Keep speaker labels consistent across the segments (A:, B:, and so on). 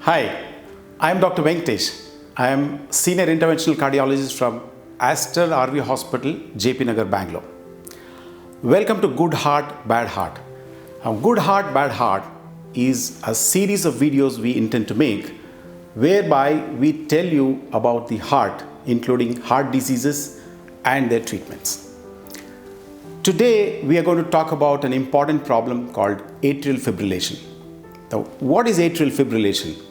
A: Hi, I am Dr. Venkatesh. I am Senior Interventional Cardiologist from Aster RV Hospital, JP Nagar, Bangalore. Welcome to Good Heart, Bad Heart. Now, Good Heart, Bad Heart is a series of videos we intend to make whereby we tell you about the heart, including heart diseases and their treatments. Today, we are going to talk about an important problem called atrial fibrillation. Now, what is atrial fibrillation?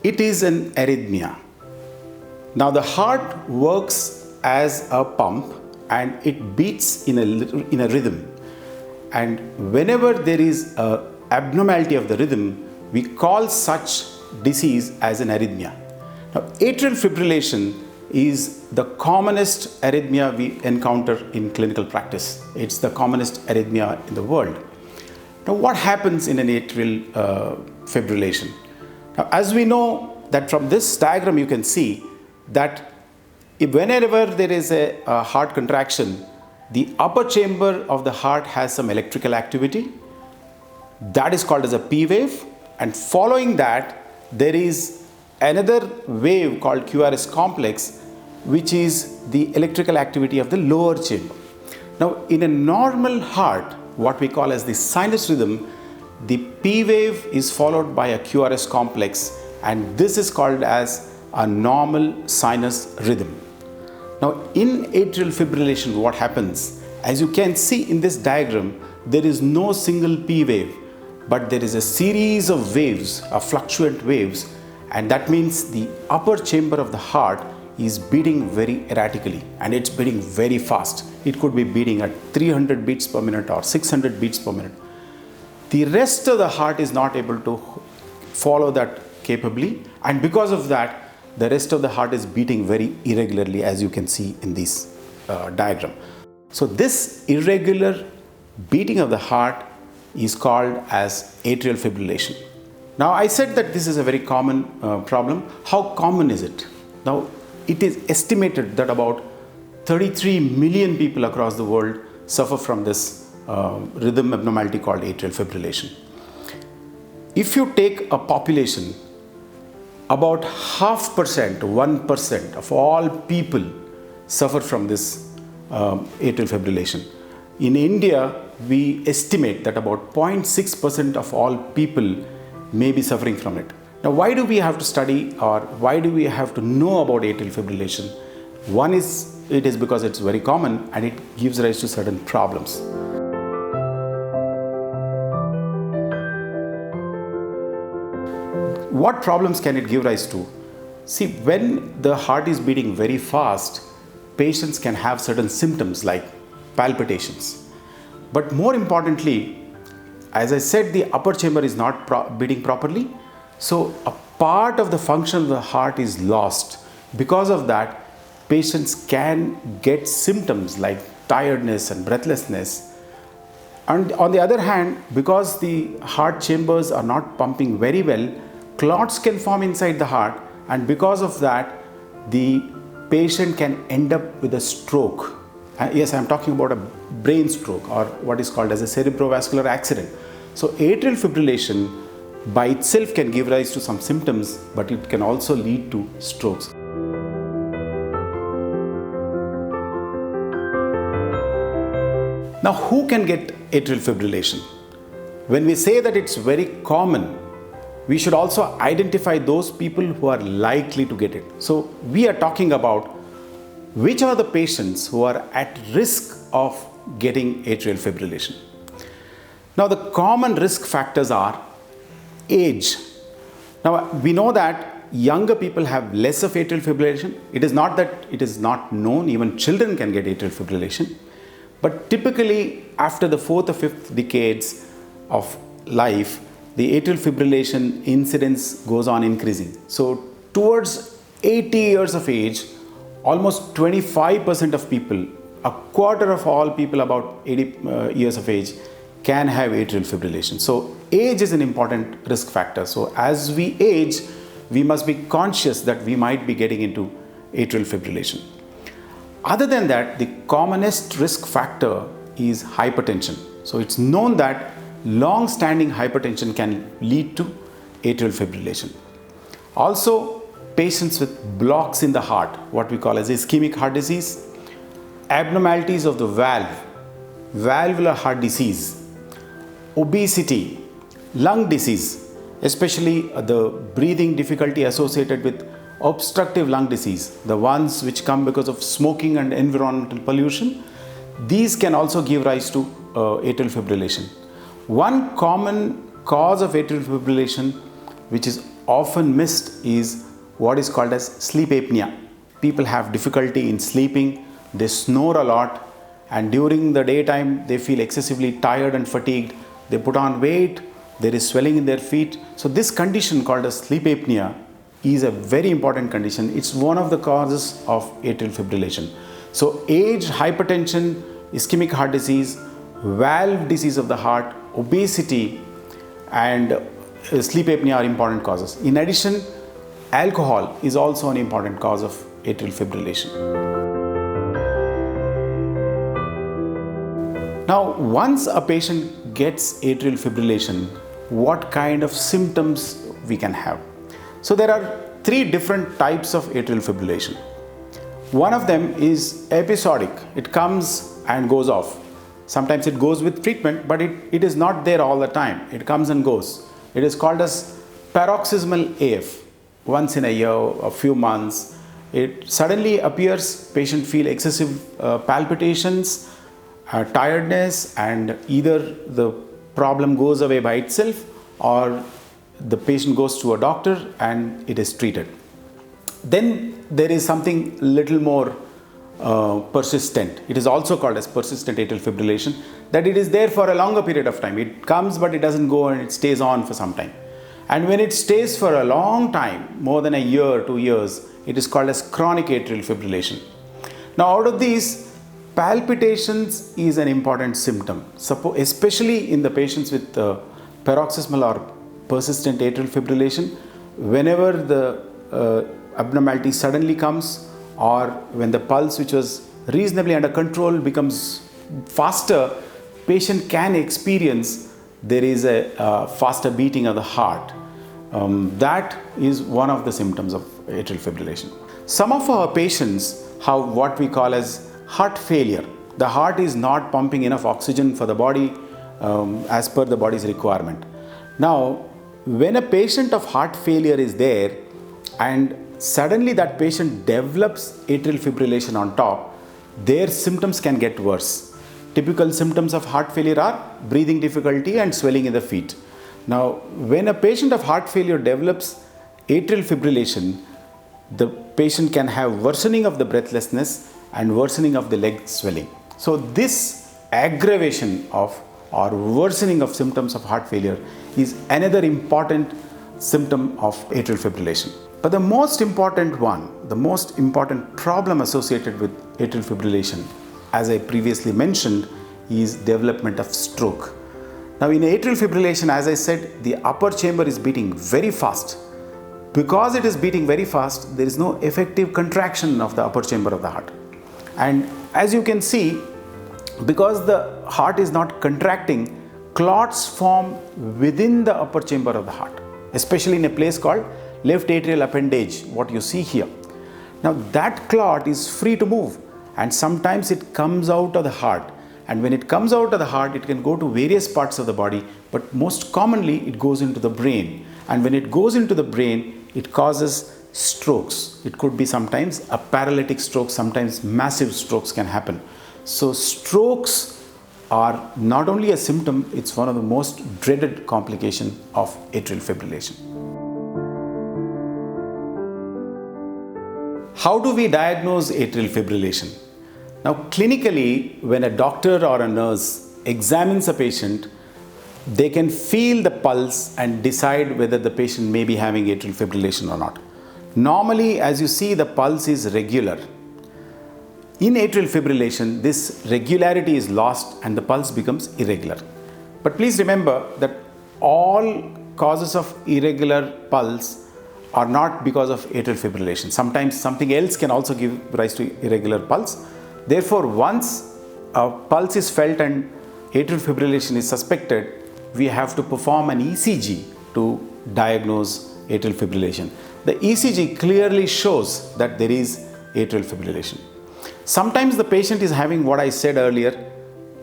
A: It is an arrhythmia. Now, the heart works as a pump and it beats in a rhythm. And whenever there is an abnormality of the rhythm, we call such disease as an arrhythmia. Now, atrial fibrillation is the commonest arrhythmia we encounter in clinical practice. It's the commonest arrhythmia in the world. Now, what happens in an atrial fibrillation? Now, as we know that from this diagram you can see that whenever there is a heart contraction, the upper chamber of the heart has some electrical activity. That is called as a P wave, and following that there is another wave called QRS complex, which is the electrical activity of the lower chamber. Now, in a normal heart, what we call as the sinus rhythm, the P wave is followed by a QRS complex, and this is called as a normal sinus rhythm. Now, in atrial fibrillation, what happens? As you can see in this diagram, there is no single P wave, but there is a series of waves, fluctuant waves, and that means the upper chamber of the heart is beating very erratically, and it's beating very fast. It could be beating at 300 beats per minute or 600 beats per minute. The rest of the heart is not able to follow that capably, and because of that, the rest of the heart is beating very irregularly, as you can see in this diagram. So this irregular beating of the heart is called as atrial fibrillation. Now, I said that this is a very common problem. How common is it? Now, it is estimated that about 33 million people across the world suffer from this rhythm abnormality called atrial fibrillation. If you take a population, about 1% of all people suffer from this atrial fibrillation. In India, we estimate that about 0.6% of all people may be suffering from it. Now, why do we have to study, or why do we have to know about atrial fibrillation? One is, it is because it's very common and it gives rise to certain problems. What problems can it give rise to? See, when the heart is beating very fast, patients can have certain symptoms like palpitations. But more importantly, as I said, the upper chamber is not beating properly. So a part of the function of the heart is lost. Because of that, patients can get symptoms like tiredness and breathlessness. And on the other hand, because the heart chambers are not pumping very well, clots can form inside the heart, and because of that, the patient can end up with a stroke. Yes, I am talking about a brain stroke, or what is called as a cerebrovascular accident. So atrial fibrillation by itself can give rise to some symptoms, but it can also lead to strokes. Now, who can get atrial fibrillation? When we say that it's very common, we should also identify those people who are likely to get it. So we are talking about which are the patients who are at risk of getting atrial fibrillation. Now, the common risk factors are age. Now, we know that younger people have less of atrial fibrillation. It is not that it is not known, even children can get atrial fibrillation. But typically, after the 4th or 5th decades of life, the atrial fibrillation incidence goes on increasing. So, towards 80 years of age, almost 25% of people, a quarter of all people about 80 years of age, can have atrial fibrillation. So, age is an important risk factor. So, as we age, we must be conscious that we might be getting into atrial fibrillation. Other than that, the commonest risk factor is hypertension. So, it's known that long-standing hypertension can lead to atrial fibrillation. Also, patients with blocks in the heart, what we call as ischemic heart disease, abnormalities of the valve, valvular heart disease, obesity, lung disease, especially the breathing difficulty associated with obstructive lung disease, the ones which come because of smoking and environmental pollution, these can also give rise to atrial fibrillation. One common cause of atrial fibrillation which is often missed is what is called as sleep apnea. People have difficulty in sleeping, they snore a lot, and during the daytime they feel excessively tired and fatigued, they put on weight, there is swelling in their feet. So this condition called as sleep apnea is a very important condition. It's one of the causes of atrial fibrillation. So age, hypertension, ischemic heart disease, valve disease of the heart, obesity, and sleep apnea are important causes. In addition, alcohol is also an important cause of atrial fibrillation. Now, once a patient gets atrial fibrillation, what kind of symptoms we can have? So there are three different types of atrial fibrillation. One of them is episodic. It comes and goes off. Sometimes it goes with treatment, but it is not there all the time. It comes and goes. It is called as paroxysmal AF. Once in a year, a few months, it suddenly appears, patient feel excessive palpitations, tiredness, and either the problem goes away by itself or the patient goes to a doctor and it is treated. Then there is something little more persistent. It is also called as persistent atrial fibrillation, that it is there for a longer period of time. It comes but it doesn't go and it stays on for some time. And when it stays for a long time, more than a year, 2 years, it is called as chronic atrial fibrillation. Now out of these, palpitations is an important symptom, especially in the patients with paroxysmal or persistent atrial fibrillation. Whenever the abnormality suddenly comes, or when the pulse, which was reasonably under control, becomes faster, patient can experience there is a faster beating of the heart. That is one of the symptoms of atrial fibrillation. Some of our patients have what we call as heart failure. The heart is not pumping enough oxygen for the body as per the body's requirement. Now, when a patient of heart failure is there and suddenly that patient develops atrial fibrillation on top, their symptoms can get worse. Typical symptoms of heart failure are breathing difficulty and swelling in the feet. Now, when a patient of heart failure develops atrial fibrillation, the patient can have worsening of the breathlessness and worsening of the leg swelling. So this aggravation of or worsening of symptoms of heart failure is another important symptom of atrial fibrillation. But the most important one, the most important problem associated with atrial fibrillation, as I previously mentioned, is development of stroke. Now in atrial fibrillation, as I said, the upper chamber is beating very fast. Because it is beating very fast, there is no effective contraction of the upper chamber of the heart. And as you can see, because the heart is not contracting, clots form within the upper chamber of the heart, especially in a place called left atrial appendage, what you see here. Now that clot is free to move, and sometimes it comes out of the heart. And when it comes out of the heart, it can go to various parts of the body, but most commonly it goes into the brain. And when it goes into the brain, it causes strokes. It could be sometimes a paralytic stroke, sometimes massive strokes can happen. So strokes are not only a symptom, it's one of the most dreaded complications of atrial fibrillation. How do we diagnose atrial fibrillation? Now, clinically, when a doctor or a nurse examines a patient, they can feel the pulse and decide whether the patient may be having atrial fibrillation or not. Normally, as you see, the pulse is regular. In atrial fibrillation, this regularity is lost and the pulse becomes irregular. But please remember that all causes of irregular pulse are not because of atrial fibrillation. Sometimes something else can also give rise to irregular pulse. Therefore, once a pulse is felt and atrial fibrillation is suspected, we have to perform an ECG to diagnose atrial fibrillation. The ECG clearly shows that there is atrial fibrillation. Sometimes the patient is having what I said earlier,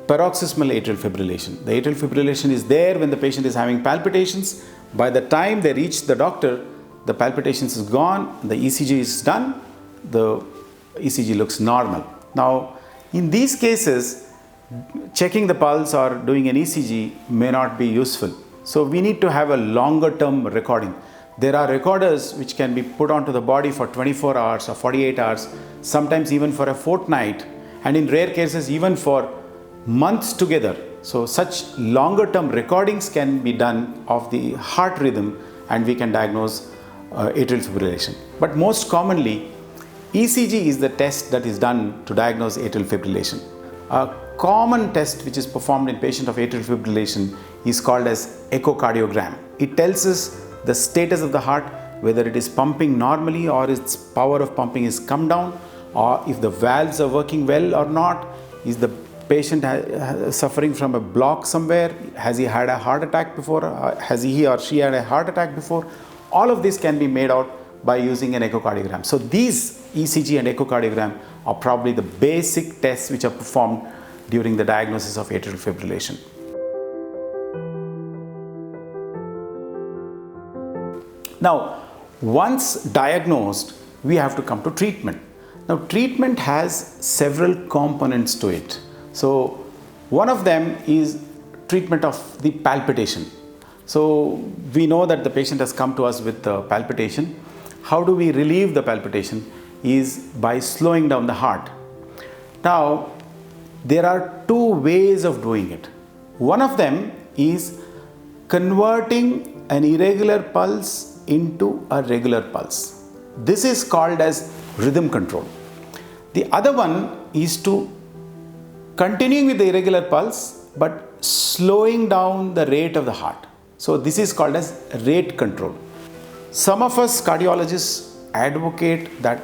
A: paroxysmal atrial fibrillation. The atrial fibrillation is there when the patient is having palpitations. By the time they reach the doctor, the palpitations is gone, the ECG is done, the ECG looks normal. Now, in these cases, checking the pulse or doing an ECG may not be useful. So we need to have a longer term recording. There are recorders which can be put onto the body for 24 hours or 48 hours, sometimes even for a fortnight, and in rare cases even for months together. So such longer term recordings can be done of the heart rhythm and we can diagnose atrial fibrillation. But most commonly, ECG is the test that is done to diagnose atrial fibrillation. A common test which is performed in patient of atrial fibrillation is called as echocardiogram. It tells us the status of the heart, whether it is pumping normally or its power of pumping is come down, or if the valves are working well or not. Is the patient suffering from a block somewhere? Has he had a heart attack before? Has he or she had a heart attack before? All of this can be made out by using an echocardiogram. So these ECG and echocardiogram are probably the basic tests which are performed during the diagnosis of atrial fibrillation. Now, once diagnosed, we have to come to treatment. Now, treatment has several components to it. So, one of them is treatment of the palpitation. So, we know that the patient has come to us with palpitation. How do we relieve the palpitation? Is by slowing down the heart. Now, there are two ways of doing it. One of them is converting an irregular pulse into a regular pulse. This is called as rhythm control. The other one is to continuing with the irregular pulse but slowing down the rate of the heart. So this is called as rate control. Some of us cardiologists advocate that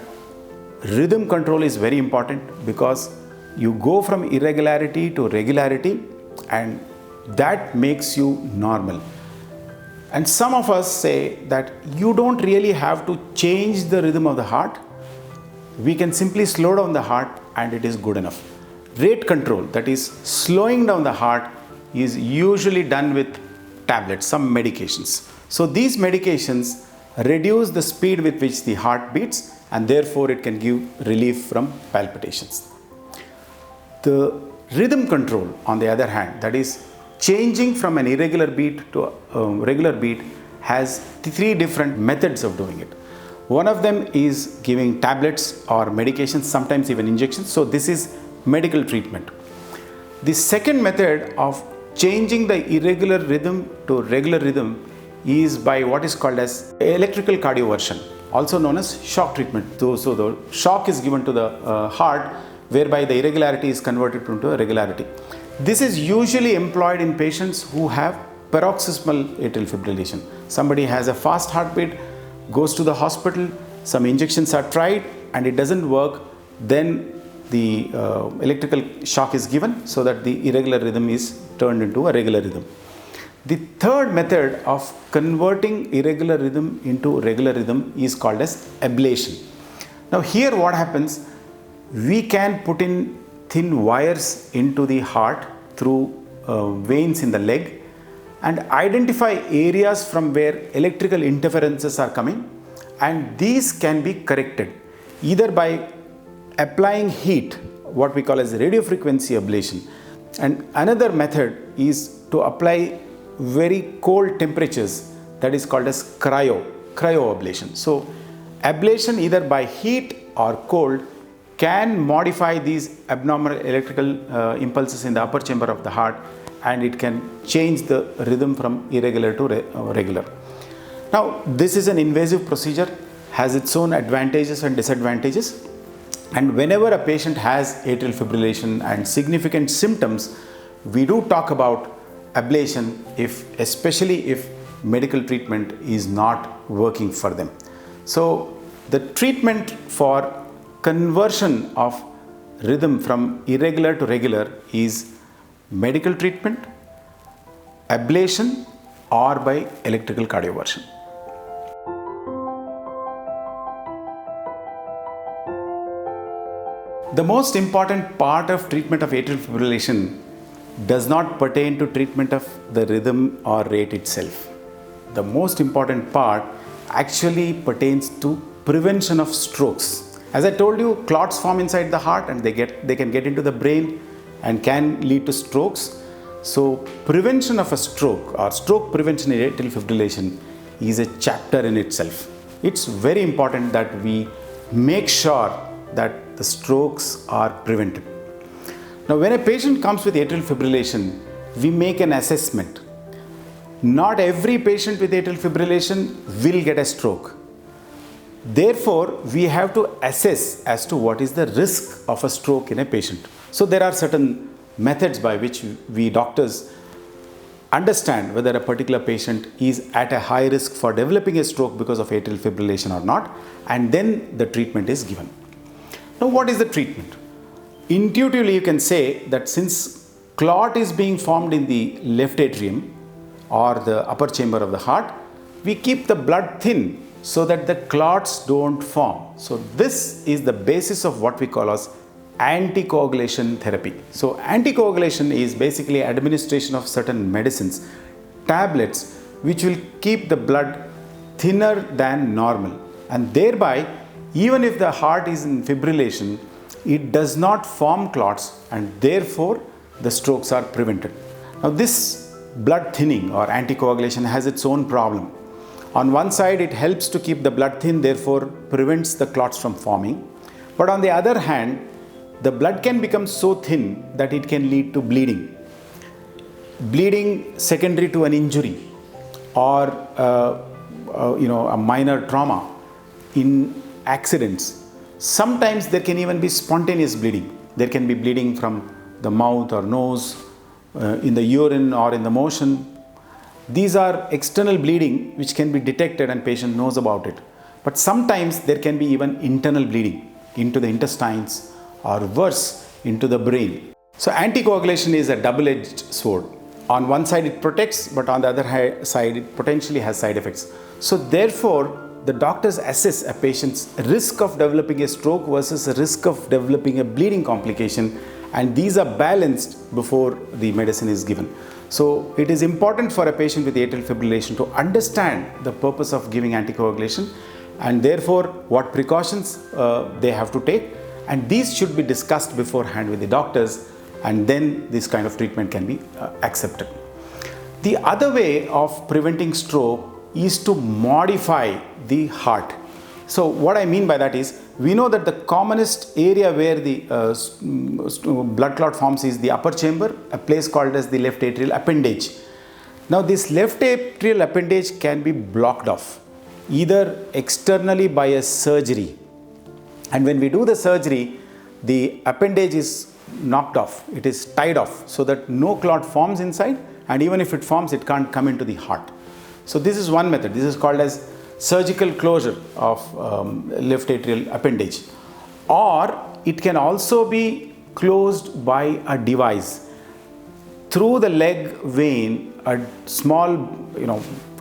A: rhythm control is very important because you go from irregularity to regularity and that makes you normal. And some of us say that you don't really have to change the rhythm of the heart. We can simply slow down the heart and it is good enough. Rate control, that is slowing down the heart, is usually done with tablets, some medications. So these medications reduce the speed with which the heart beats and therefore it can give relief from palpitations. The rhythm control, on the other hand, that is changing from an irregular beat to a regular beat, has three different methods of doing it. One of them is giving tablets or medications, sometimes even injections. So this is medical treatment. The second method of changing the irregular rhythm to regular rhythm is by what is called as electrical cardioversion, also known as shock treatment. So the shock is given to the heart, whereby the irregularity is converted into a regularity. This is usually employed in patients who have paroxysmal atrial fibrillation. Somebody has a fast heartbeat, goes to the hospital, some injections are tried and it doesn't work, then the electrical shock is given so that the irregular rhythm is turned into a regular rhythm. The third method of converting irregular rhythm into regular rhythm is called as ablation. Now here what happens, we can put in thin wires into the heart through veins in the leg and identify areas from where electrical interferences are coming, and these can be corrected either by applying heat, what we call as radiofrequency ablation, and another method is to apply very cold temperatures, that is called as cryoablation. So ablation either by heat or cold can modify these abnormal electrical impulses in the upper chamber of the heart, and it can change the rhythm from irregular to regular. Now, this is an invasive procedure, has its own advantages and disadvantages, and whenever a patient has atrial fibrillation and significant symptoms, we do talk about ablation, especially if medical treatment is not working for them. So the treatment for conversion of rhythm from irregular to regular is medical treatment, ablation, or by electrical cardioversion. The most important part of treatment of atrial fibrillation does not pertain to treatment of the rhythm or rate itself. The most important part actually pertains to prevention of strokes. As I told you, clots form inside the heart and they can get into the brain and can lead to strokes. So prevention of a stroke or stroke prevention in atrial fibrillation is a chapter in itself. It's very important that we make sure that the strokes are prevented. Now, when a patient comes with atrial fibrillation, we make an assessment. Not every patient with atrial fibrillation will get a stroke. Therefore, we have to assess as to what is the risk of a stroke in a patient. So, there are certain methods by which we doctors understand whether a particular patient is at a high risk for developing a stroke because of atrial fibrillation or not, and then the treatment is given. Now, what is the treatment? Intuitively, you can say that since clot is being formed in the left atrium or the upper chamber of the heart, we keep the blood thin so that the clots don't form. So, this is the basis of what we call as anticoagulation therapy. So, anticoagulation is basically administration of certain medicines, tablets, which will keep the blood thinner than normal, and thereby, even if the heart is in fibrillation, it does not form clots and therefore the strokes are prevented. Now, this blood thinning or anticoagulation has its own problem. On one side, it helps to keep the blood thin, therefore prevents the clots from forming. But on the other hand, the blood can become so thin that it can lead to bleeding. Bleeding secondary to an injury or a minor trauma in accidents. Sometimes there can even be spontaneous bleeding. There can be bleeding from the mouth or nose, in the urine or in the motion. These are external bleeding which can be detected and patient knows about it. But sometimes there can be even internal bleeding into the intestines or worse into the brain. So anticoagulation is a double-edged sword. On one side it protects, but on the other side it potentially has side effects. So therefore, the doctors assess a patient's risk of developing a stroke versus a risk of developing a bleeding complication, and these are balanced before the medicine is given. So it is important for a patient with atrial fibrillation to understand the purpose of giving anticoagulation and therefore what precautions they have to take, and these should be discussed beforehand with the doctors, and then this kind of treatment can be accepted. The other way of preventing stroke is to modify the heart. So what I mean by that is, we know that the commonest area where the blood clot forms is the upper chamber, a place called as the left atrial appendage. Now this left atrial appendage can be blocked off either externally by a surgery, and when we do the surgery, the appendage is knocked off, it is tied off so that no clot forms inside, and even if it forms, it can't come into the heart. So this is one method. This is called as surgical closure of left atrial appendage, or it can also be closed by a device. Through the leg vein, a small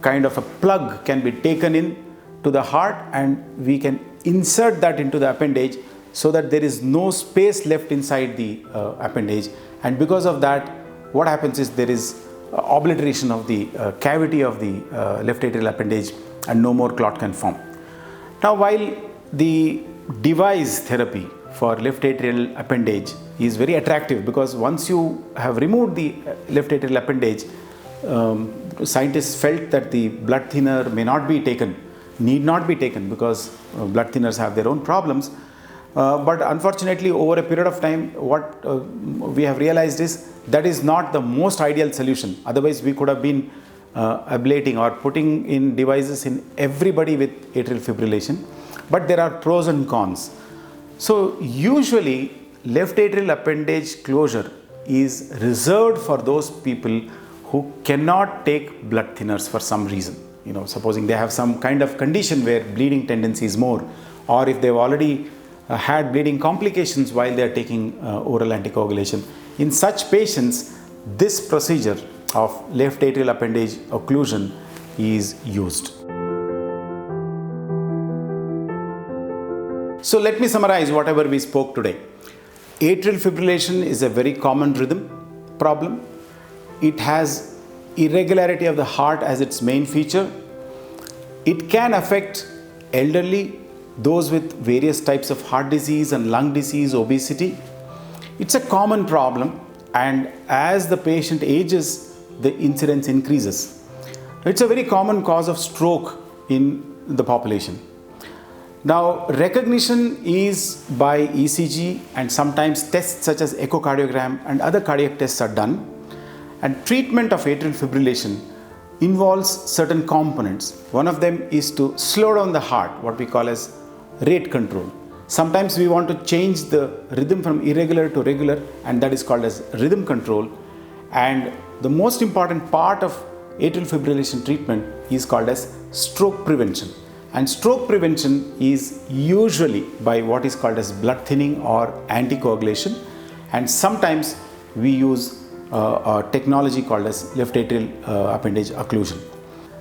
A: kind of a plug can be taken in to the heart, and we can insert that into the appendage so that there is no space left inside the appendage, and because of that, what happens is there is obliteration of the cavity of the left atrial appendage and no more clot can form. Now, while the device therapy for left atrial appendage is very attractive, because once you have removed the left atrial appendage, scientists felt that the blood thinner need not be taken because blood thinners have their own problems. But unfortunately, over a period of time, what we have realized is that is not the most ideal solution. Otherwise, we could have been ablating or putting in devices in everybody with atrial fibrillation. But there are pros and cons. So usually, left atrial appendage closure is reserved for those people who cannot take blood thinners for some reason. Supposing they have some kind of condition where bleeding tendency is more, or if they've already had bleeding complications while they are taking oral anticoagulation. In such patients, this procedure of left atrial appendage occlusion is used. So let me summarize whatever we spoke today. Atrial fibrillation is a very common rhythm problem. It has irregularity of the heart as its main feature. It can affect elderly, those with various types of heart disease and lung disease, obesity. It's a common problem, and as the patient ages, the incidence increases. It's a very common cause of stroke in the population. Now, recognition is by ECG, and sometimes tests such as echocardiogram and other cardiac tests are done. And treatment of atrial fibrillation involves certain components. One of them is to slow down the heart, what we call as rate control. Sometimes we want to change the rhythm from irregular to regular, and that is called as rhythm control. And the most important part of atrial fibrillation treatment is called as stroke prevention. And stroke prevention is usually by what is called as blood thinning or anticoagulation. And sometimes we use a technology called as left atrial appendage occlusion.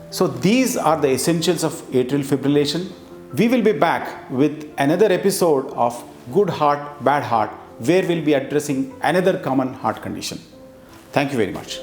A: So these are the essentials of atrial fibrillation. We will be back with another episode of Good Heart, Bad Heart, where we'll be addressing another common heart condition. Thank you very much.